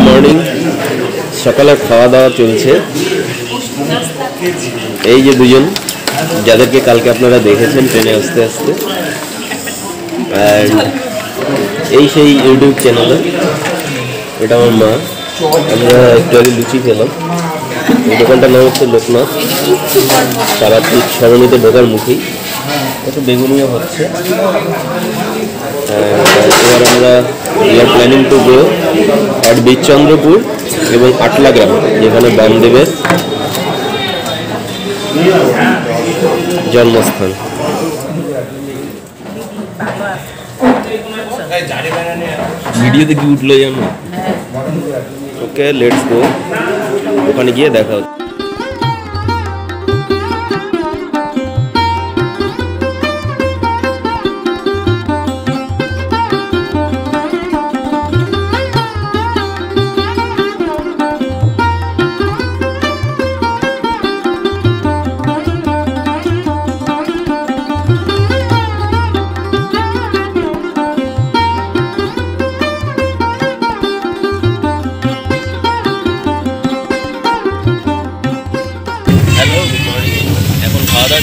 Morning, সকালে খাওয়া দাওয়া চলছে। এই যে দুজন, যাদেরকে কালকে আপনারা দেখেছেন ট্রেনে আসতে আসতে, অ্যান্ড এই সেই ইউটিউব চ্যানেলে, এটা আমার মা। আমরা একটু আগে লুচি খেলাম। এই দোকানটার নাম হচ্ছে লোকনাথ, তারাপীঠ সরণিতে ঢোকার মুখেই। একটু বেগুনিও হচ্ছে। এবার আমরা planning to go at Birchandrapur এবং আটলা গ্রাম, যেখানে বামদেবের জন্মস্থান। ভিডিওতে কি উঠলো জানো? ওকে, লেটস গো। ওখানে গিয়ে দেখা হচ্ছে।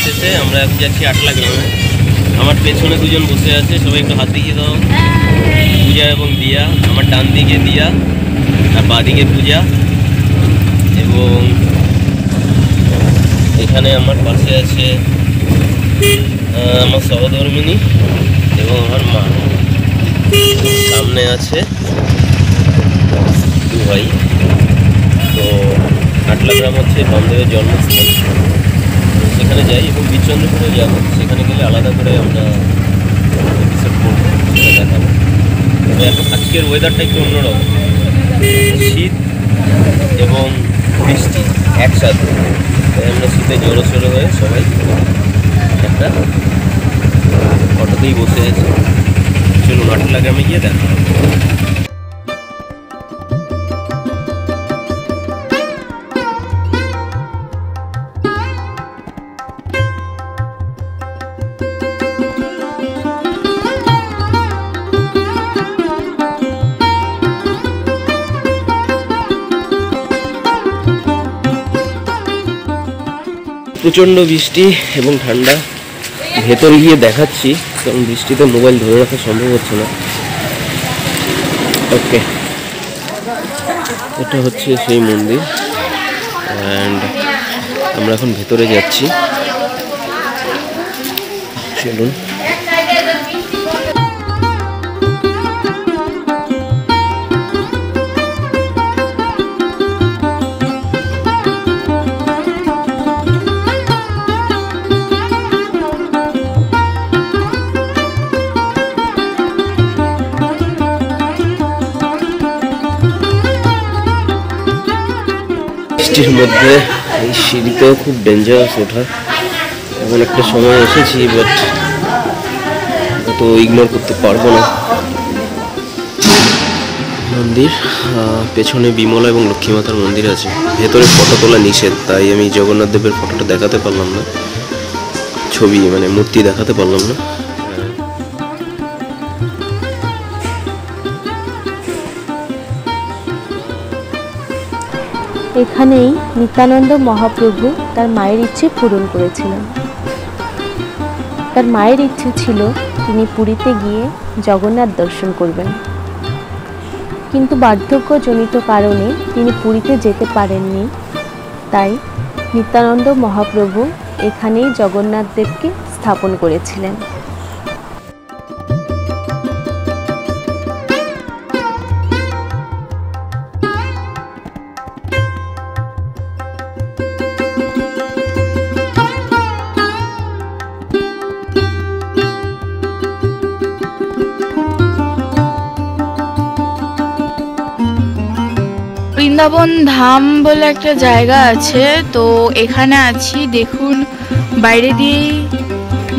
শেষে আমরা এখন যাচ্ছি আটলা গ্রামে। আমার পেছনে দুজন বসে আছে, সবাই একটু হাত দেখিয়ে দাও। পূজা এবং দিয়া। আমার ডান দিকে দিয়া আর বাঁ দিকে পূজা, এবং এখানে আমার পাশে আছে আমার সহধর্মিনী এবং আমার মা। সামনে আছে দু ভাই। তো আটলা গ্রাম হচ্ছে বামদেবের জন্মস্থান, সেখানে যাই এবং বীরচন্দ্রপুরে যাব। সেখানে গেলে আলাদা করে আমরা এপিসোড করবো, সেটা দেখাবো। তবে এখন আজকের ওয়েদারটা একটু অন্যরকম, শীত এবং বৃষ্টি একসাথে। তাই আমরা শীতে জড়ো সড়ো হয়ে সবাই একটা অটোতেই বসে আছি। চলুন আটলা গ্রামে গিয়ে দেখা হবে। প্রচণ্ড বৃষ্টি এবং ঠান্ডা। ভেতরে গিয়ে দেখাচ্ছি, কারণ বৃষ্টিতে মোবাইল ধরে রাখা সম্ভব হচ্ছে না। ওকে, এটা হচ্ছে সেই মন্দির, অ্যান্ড আমরা এখন ভেতরে যাচ্ছি। চলুন। বৃষ্টির মধ্যে এই সিঁড়িতেও খুব ডেঞ্জারাস ওঠা। এমন একটা সময় এসেছি, বাট তো ইগনোর করতে পারবো না। মন্দির, পেছনে বিমলা এবং লক্ষ্মীমাতার মন্দির আছে। ভেতরে ফটো তোলা নিষেধ, তাই আমি জগন্নাথ দেবের ফটোটা দেখাতে পারলাম না, ছবি মানে মূর্তি দেখাতে পারলাম না। এখানেই নিত্যানন্দ মহাপ্রভু তার মায়ের ইচ্ছে পূরণ করেছিলেন। তার মায়ের ইচ্ছে ছিল তিনি পুরীতে গিয়ে জগন্নাথ দর্শন করবেন, কিন্তু বার্ধক্যজনিত কারণে তিনি পুরীতে যেতে পারেননি। তাই নিত্যানন্দ মহাপ্রভু এখানেই জগন্নাথ দেবকে স্থাপন করেছিলেন। বৃন্দাবন ধাম বলে একটা জায়গা আছে, তো এখানে আছি। দেখুন বাইরে দিয়েই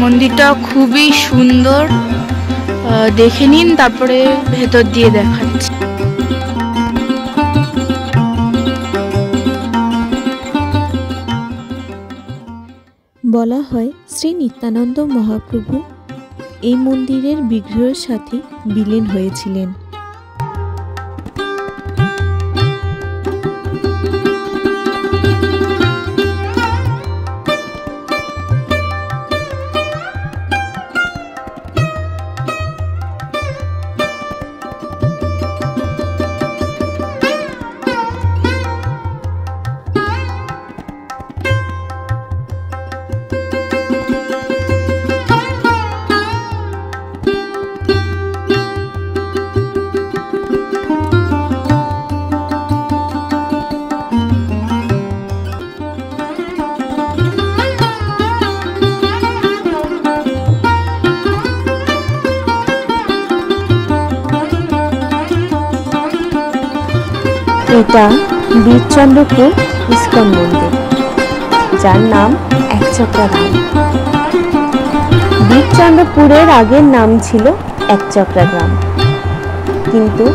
মন্দিরটা খুবই সুন্দর, দেখে নিন, তারপরে ভেতর দিয়ে দেখাচ্ছি। বলা হয় শ্রী নিত্যানন্দ মহাপ্রভু এই মন্দিরের বিগ্রহের সাথে বিলীন হয়েছিলেন। এটা বীরচন্দ্রপুর ইস্কন মন্দির, যার নাম একচক্রা ধাম। বীরচন্দ্রপুরের আগের নাম ছিল একচক্রা গ্রাম, কিন্তু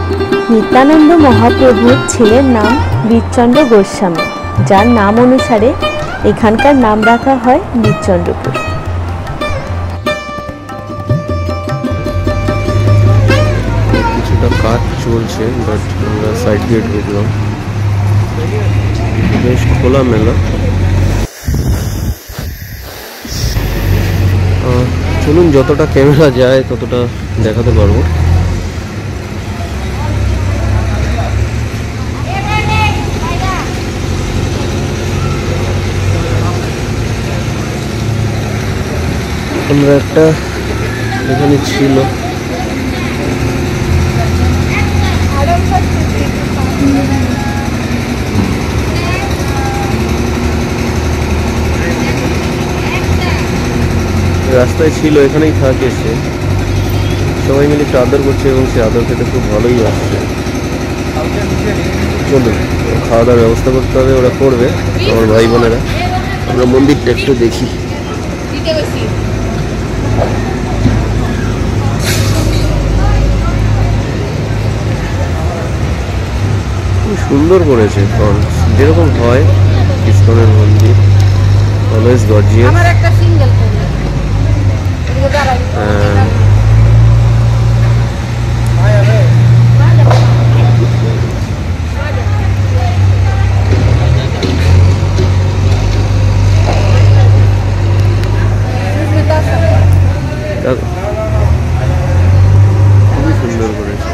নিত্যানন্দ মহাপ্রভুর ছেলের নাম বীরচন্দ্র গোস্বামী, যার নাম অনুসারে এখানকার নাম রাখা হয় বীরচন্দ্রপুর। কিছুটা কাজ চলছে, বাট আমরা সাইড দিয়ে ঢুকলাম, বেশ খোলা মেলা। চলুন যতটা ক্যামেরা যায় ততটা দেখাতে পারবো। আমরা একটা এখানে ছিল রাস্তায় ছিল, এখানেই থাকে সে, সবাই মিলে একটু আদর করছে এবং সে আদর খেতে খুব ভালোই আসছে। চলুন খাওয়া দাওয়ার ব্যবস্থা করতে হবে, ওরা করবে আমার ভাই বোনেরা। আমরা মন্দিরটা একটু দেখি। খুব সুন্দর করেছে, যেরকম হয় ইস্কনের মন্দির, অলওয়েজ গর্জিয়াস। খুবই সুন্দর করেছে,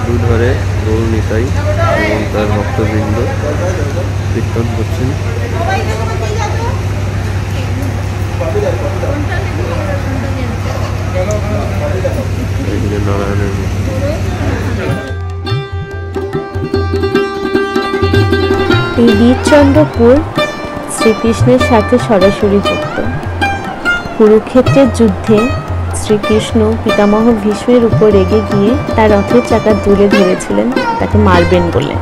দুধারে গৌর নিতাই এবং তার ভক্তবৃন্দ কীর্তন করছেন। নারায়ণের এই বীরচন্দ্রপুর শ্রীকৃষ্ণের সাথে সরাসরি যুক্ত। কুরুক্ষেত্রের যুদ্ধে শ্রীকৃষ্ণ পিতামহ ভীষ্মের উপর রেগে গিয়ে তার রথের চাকা তুলে ধরেছিলেন তাকে মারবেন বলে,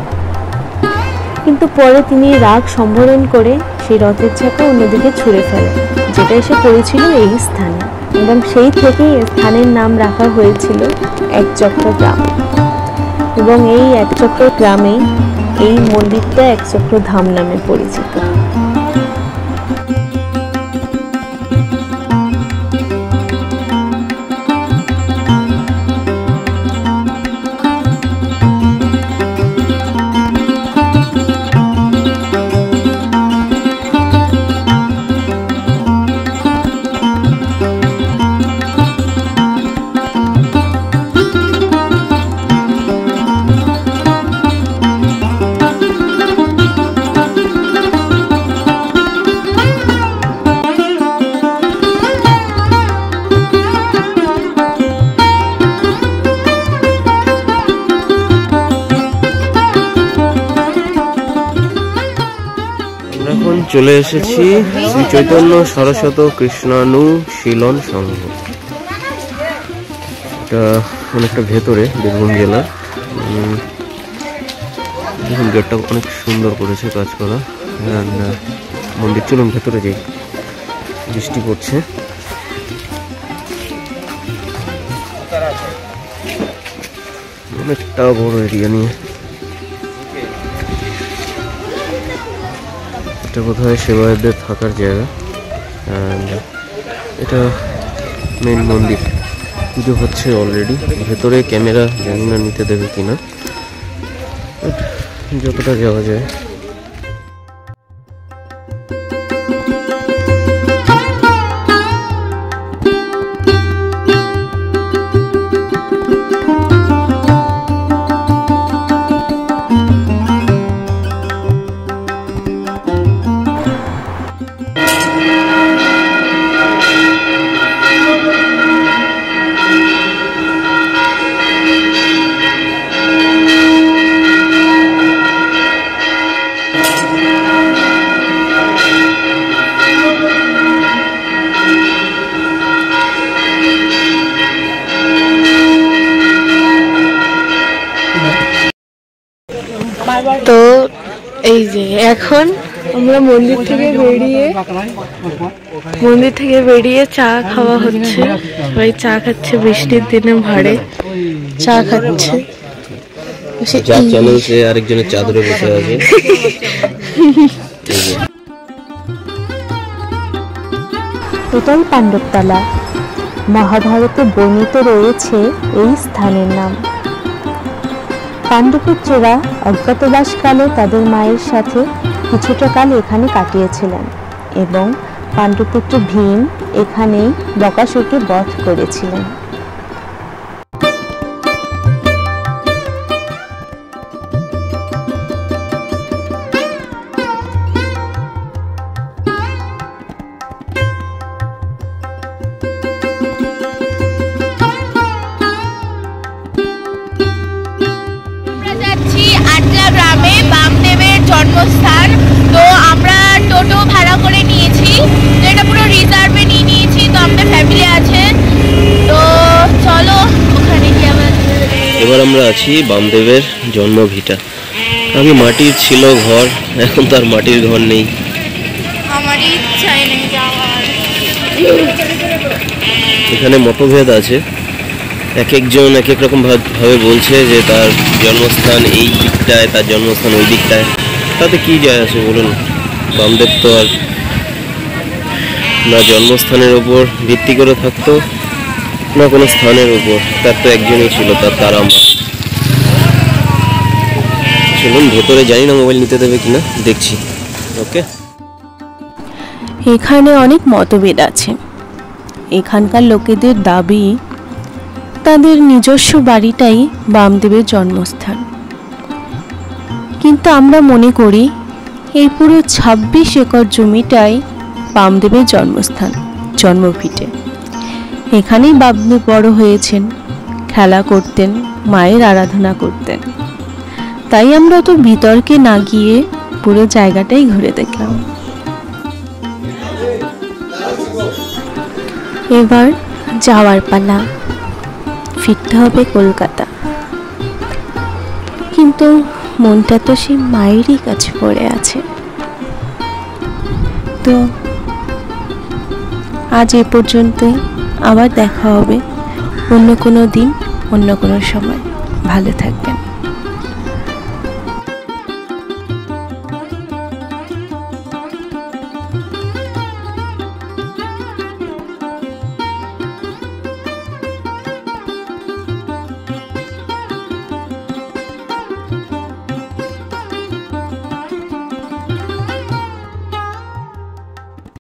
কিন্তু পরে তিনি রাগ সম্বরণ করে সেই রথের চাকা অন্যদিকে ছুঁড়ে ফেলেন, যেটা এসে পড়েছিল এই স্থানে, এবং সেই থেকেই স্থানের নাম রাখা হয়েছিল একচক্রা গ্রাম। এবং এই একচক্রা গ্রামেই এই মন্দিরটা একচক্র ধাম নামে পরিচিত। চলে এসেছি শ্রী চৈতন্য সরস্বত কৃষ্ণানুশীলন সংঘ। এটা অনেকটা ভেতরে বীরভূম জেলার। দেখুন গেটটা অনেক সুন্দর করেছে কাজ করা। মন্দির চলুন ভেতরে যাই, বৃষ্টি পড়ছে। অনেকটা বড় এরিয়া নিয়ে। এটা বোধহয় সেবায়তদের থাকার জায়গা। এটা মেন মন্দির, পুজো হচ্ছে অলরেডি। ভেতরে ক্যামেরা জানি না নিতে দেবে কিনা, যতটা যাওয়া যায়। তো এই যে এখন আমরা মন্দির থেকে বেরিয়ে চা খাওয়া হচ্ছে। সবাই চা খাচ্ছে, বৃষ্টির দিনে ভাড়ে চা খাচ্ছে। আরেকজনের চাদরে বসে আছে। এটাই পাণ্ডবতলা। মহাভারতে বর্ণিত রয়েছে এই স্থানের নাম। পাণ্ডুপুত্ররা অজ্ঞাতবাসকালে তাদের মায়ের সাথে কিছুটা কাল এখানে কাটিয়েছিলেন এবং পাণ্ডুপুত্র ভীম এখানেই বকাসুরকে বধ করেছিলেন। জন্মস্থান। তো আমরা টোটো ভাড়া করে নিয়েছি, তো এটা পুরো রিজার্ভে নিয়ে নিয়েছি। তো আমাদের ফ্যামিলি আছে, তো চলো ওখানে গিয়ে আবার। এবার আমরা আছি বামদেবের জন্মভিটা। আগে মাটির ছিল ঘর, এখন তো আর মাটির ঘর নেই। আমারই ইচ্ছাই নেই যাওয়ার। এখানে মতভেদ আছে, এক একজন এক এক রকম ভাবে বলছে যে তার জন্মস্থান এই দিকটায়, তার জন্মস্থান ওই দিকটায়। তাতে কি যায় আসে বলুন? বামদেব তো আর না জন্মস্থানের উপর ভিত্তি করে থাকতো, না কোনো স্থানের উপর। তার তো একজনই ছিল, তার মা। চলুন ভেতরে, জানি না মোবাইল নিতে দেবে কিনা, দেখছি। ওকে, এখানে অনেক মতভেদ আছে। এখানকার লোকেদের দাবি তাদের নিজস্ব বাড়িটাই বামদেবের জন্মস্থান, কিন্তু আমরা মনে করি এই পুরো 26 একর জমিটাই বামদেবের জন্মস্থান, জন্মভিটে। এখানেই বামদেব বড় হয়েছেন, খেলা করতেন, মায়ের আরাধনা করতেন। তাই আমরা তো বিতর্কে না গিয়ে পুরো জায়গাটাই ঘুরে দেখলাম। এবার যাওয়ার পালা, ফিরতে হবে কলকাতা। কিন্তু মনটা তো সেই মায়েরই কাছে পড়ে আছে। তো আজ এ পর্যন্তই, আবার দেখা হবে অন্য কোনো দিন, অন্য কোনো সময়। ভালো থাকবে।